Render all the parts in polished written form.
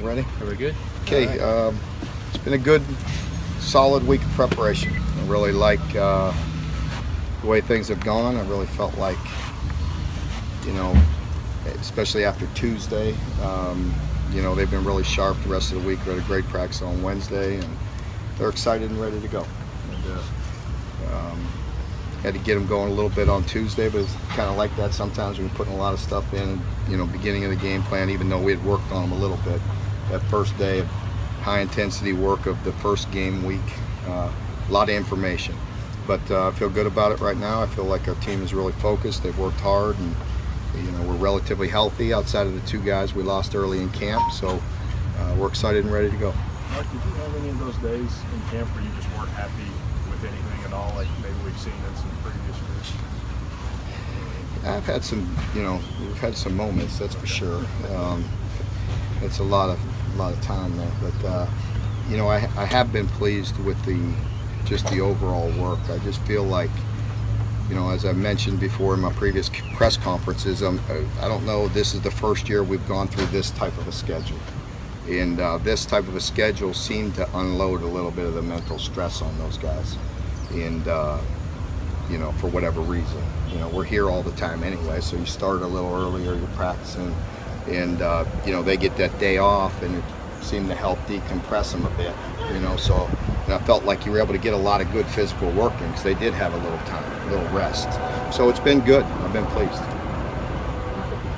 Ready? Very good. Okay, right. It's been a good, solid week of preparation. I really like the way things have gone. I really felt like, you know, especially after Tuesday, you know, they've been really sharp the rest of the week. We had a great practice on Wednesday, and they're excited and ready to go. And, had to get them going a little bit on Tuesday, but it's kind of like that sometimes when you're putting a lot of stuff in, you know, beginning of the game plan, even though we had worked on them a little bit. That first day of high intensity work of the first game week, a lot of information. But I feel good about it right now. I feel like our team is really focused. They've worked hard, and you know, we're relatively healthy outside of the two guys we lost early in camp. So we're excited and ready to go. Mark, did you have any of those days in camp where you just weren't happy with anything at all, like maybe we've seen in some previous years? I've had some, you know, we've had some moments, that's for sure. It's a lot of time there, but you know, I have been pleased with just the overall work. I just feel like, you know, as I mentioned before in my previous press conferences, I don't know, this is the first year we've gone through this type of a schedule. And this type of a schedule seemed to unload a little bit of the mental stress on those guys. And, you know, for whatever reason. You know, we're here all the time anyway, so you start a little earlier, you're practicing, and, you know, they get that day off, and it seemed to help decompress them a bit, you know. So and I felt like you were able to get a lot of good physical work in because they did have a little time, a little rest. So it's been good. I've been pleased.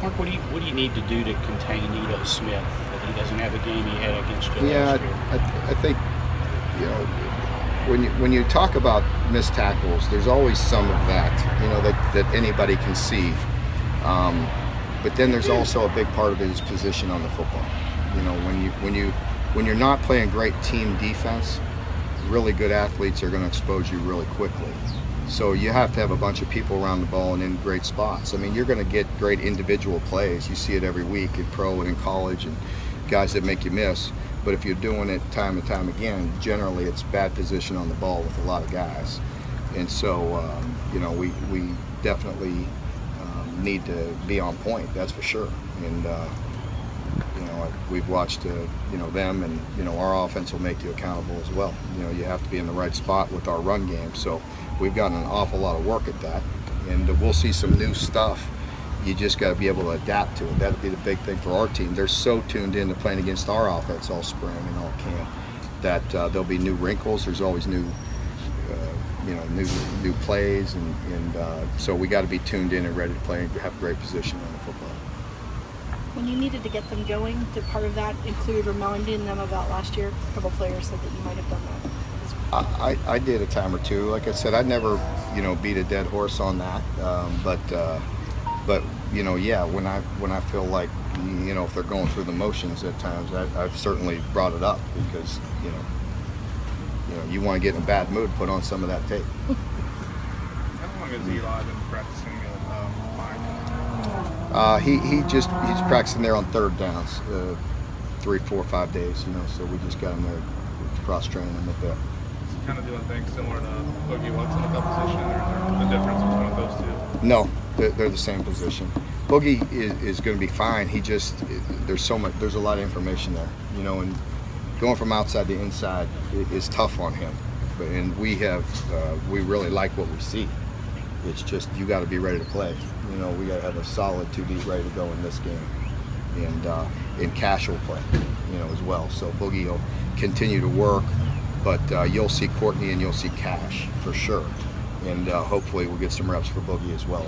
Mark, what do you need to do to contain Ito Smith, that he doesn't have a game he had against you last year? I think, you know, when you talk about missed tackles, there's always some of that, you know, that anybody can see. But then there's also a big part of his position on the football. You know, when you're not playing great team defense, really good athletes are going to expose you really quickly. So you have to have a bunch of people around the ball and in great spots. I mean, you're going to get great individual plays. You see it every week in pro and in college, and guys that make you miss. But if you're doing it time and time again, generally it's bad position on the ball with a lot of guys. And so, you know, we definitely need to be on point, that's for sure. And, you know, we've watched, you know, them, and, you know, our offense will make you accountable as well. You know, you have to be in the right spot with our run game. So we've gotten an awful lot of work at that. And we'll see some new stuff. You just got to be able to adapt to it. That'll be the big thing for our team. They're so tuned in to playing against our offense all spring and all camp that there'll be new wrinkles. There's always new, you know, new plays, and so we got to be tuned in and ready to play and have great position on the football. When you needed to get them going, did part of that include reminding them about last year? A couple players said that you might have done that. I did a time or two. Like I said, I'd never, you know, beat a dead horse on that. But you know, yeah, when I feel like, you know, if they're going through the motions at times, I've certainly brought it up because, you know, you want to get in a bad mood, put on some of that tape. How long has Eli been practicing at Mike? He's practicing there on third downs, 3, 4, 5 days, you know. So we just got him there, cross training him a bit. Is he kind of doing things similar to Boogie Watson at that position, or the difference between those two? No, they're the same position. Boogie is going to be fine. He just, there's a lot of information there, you know, and going from outside to inside is tough on him. And we really like what we see. It's just, you got to be ready to play. You know, we got to have a solid 2D ready to go in this game, and in Cash will play, you know, as well. So Boogie will continue to work, but you'll see Courtney and you'll see Cash for sure, and hopefully we'll get some reps for Boogie as well.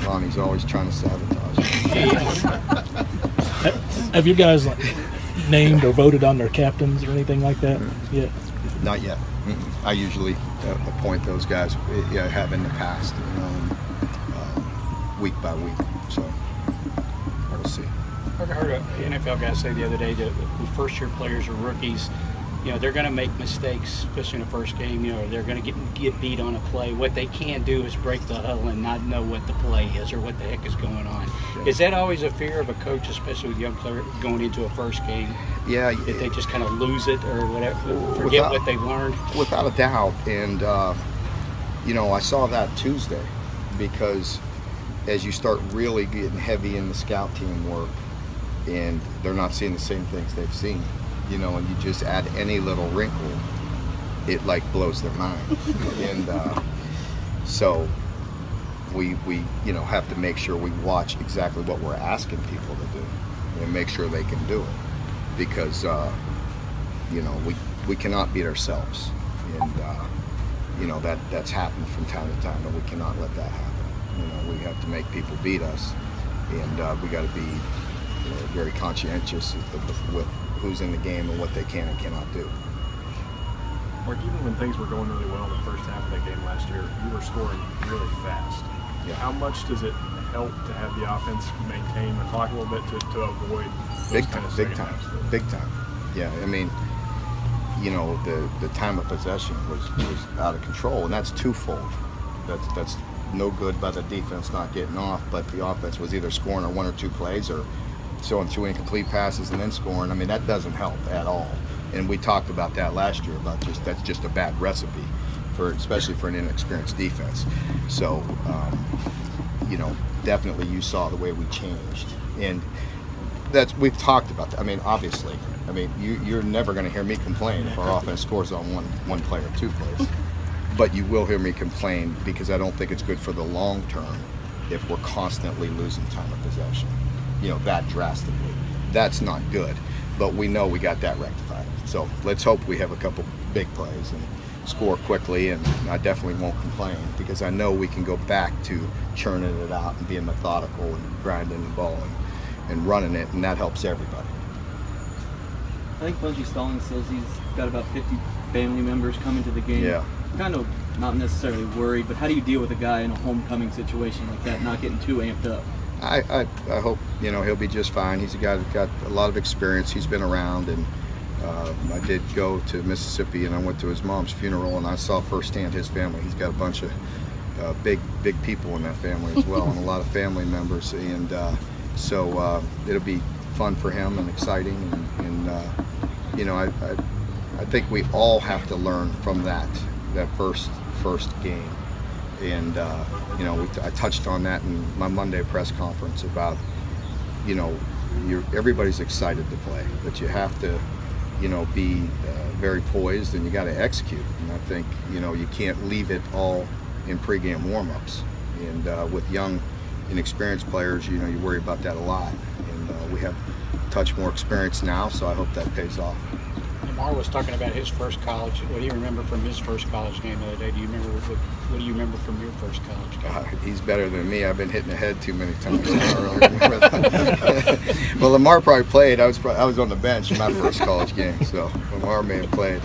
Ronnie's always trying to sabotage. Have you guys named or voted on their captains or anything like that yet? Not yet. I usually appoint those guys. I have in the past, week by week. So we'll see. I heard an NFL guy say the other day that when first-year players or rookies, you know, they're going to make mistakes, especially in the first game. You know, they're going to get beat on a play. What they can't do is break the huddle and not know what the play is or what the heck is going on. Yeah. Is that always a fear of a coach, especially with young players going into a first game? Yeah. If they just kind of lose it or whatever, forget what they've learned? Without a doubt. And, you know, I saw that Tuesday because, as you start really getting heavy in the scout team work, and they're not seeing the same things they've seen, you know, and you just add any little wrinkle, it like blows their mind. And so we you know, have to make sure we watch exactly what we're asking people to do and make sure they can do it, because you know, we cannot beat ourselves, and you know, that's happened from time to time, and we cannot let that happen. You know, we have to make people beat us, and we got to be, you know, very conscientious with who's in the game and what they can and cannot do. Mark, even when things were going really well in the first half of that game last year, you were scoring really fast. Yeah. How much does it help to have the offense maintain the clock a little bit to avoid those Big kind time, of big second time, halves? big time. Yeah, I mean, you know, the time of possession was out of control, and that's twofold. That's no good by the defense not getting off, but the offense was either scoring on 1 or 2 plays or throwing 2 incomplete passes and then scoring. I mean, that doesn't help at all. And we talked about that last year, about that's just a bad recipe especially for an inexperienced defense. So you know, definitely you saw the way we changed, and we've talked about that. I mean, obviously, I mean, you're never going to hear me complain if our offense scores on one play or 2 plays, but you will hear me complain because I don't think it's good for the long term if we're constantly losing time of possession, you know, that drastically. That's not good, but we know we got that rectified. So let's hope we have a couple big plays and score quickly, and I definitely won't complain because I know we can go back to churning it out and being methodical and grinding the ball and running it, and that helps everybody. I think Bunchy Stallings says he's got about 50 family members coming to the game. Yeah. Kind of not necessarily worried, but how do you deal with a guy in a homecoming situation like that, not getting too amped up? I hope, you know, he'll be just fine. He's a guy that's got a lot of experience. He's been around, and I did go to Mississippi, and I went to his mom's funeral, and I saw firsthand his family. He's got a bunch of big people in that family as well, and a lot of family members, and so it'll be fun for him and exciting, and you know, I think we all have to learn from that first game, and you know, I touched on that in my Monday press conference about, you know, everybody's excited to play, but you have to, you know, be very poised, and you got to execute. And I think, you know, you can't leave it all in pregame warm-ups. And with young, inexperienced players, you know, you worry about that a lot. And we have a touch more experience now, so I hope that pays off. Lamar was talking about his first college. What do you remember from his first college game the other day? Do you remember what do you remember from your first college game? He's better than me. I've been hitting the head too many times. I don't really remember that. Well, Lamar probably played. I was on the bench in my first college game, so Lamar may have played.